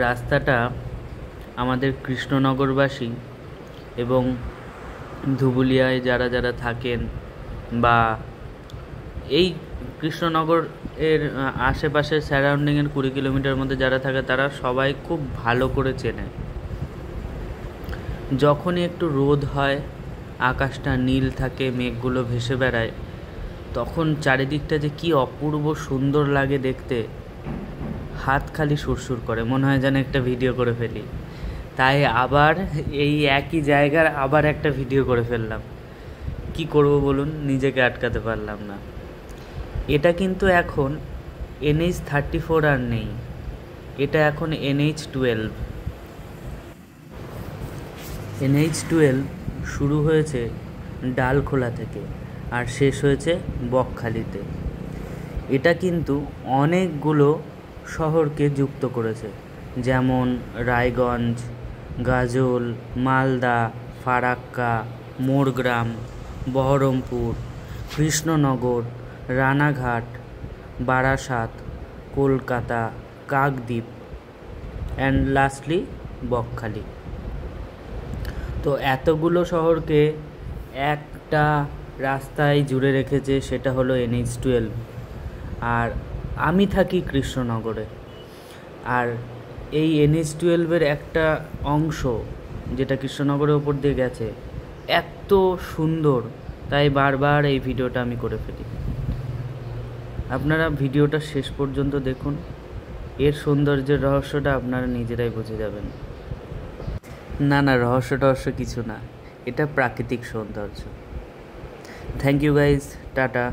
রাস্তাটা আমাদের কৃষ্ণনগরবাসী এবং ধুবুলিয়ায় যারা যারা থাকেন বা এই কৃষ্ণনগর এর আশেপাশের সারাউন্ডিংয়ের 20 কিলোমিটার মধ্যে যারা থাকে তারা সবাই খুব ভালো করে চেনে। যখনই একটু রোদ হয়, আকাশটা নীল থাকে, মেঘগুলো ভেসে বেড়ায়, তখন চারিদিকটা যে কি অপূর্ব সুন্দর লাগে দেখতে, হাত খালি সুরসুর করে, মনে হয় যেন একটা ভিডিও করে ফেলি। তাই আবার এই একই জায়গার আবার একটা ভিডিও করে ফেললাম। কি করব বলুন, নিজেকে আটকাতে পারলাম না। এটা কিন্তু এখন NH-34 আর নেই, এটা এখন NH-12। NH-12 শুরু হয়েছে ডালখোলা থেকে আর শেষ হয়েছে বকখালিতে। এটা কিন্তু অনেকগুলো শহরকে যুক্ত করেছে, যেমন রায়গঞ্জ, গাজল, মালদা, ফারাক্কা, মোরগ্রাম, বহরমপুর, কৃষ্ণনগর, রানাঘাট, বারাসাত, কলকাতা, কাকদ্বীপ অ্যান্ড লাস্টলি বকখালি। তো এতগুলো শহরকে একটা রাস্তায় জুড়ে রেখেছে, সেটা হলো NH-12। আর আমি থাকি কৃষ্ণনগরে, আর এই NH-12-এর একটা অংশ যেটা কৃষ্ণনগরের ওপর দিয়ে গেছে এত সুন্দর, তাই বারবার এই ভিডিওটা আমি করে ফেলি। আপনারা ভিডিওটা শেষ পর্যন্ত দেখুন, এর সৌন্দর্যের রহস্যটা আপনারা নিজেরাই বুঝে যাবেন। না, রহস্য কিছু না, এটা প্রাকৃতিক সৌন্দর্য। Thank you guys, tata.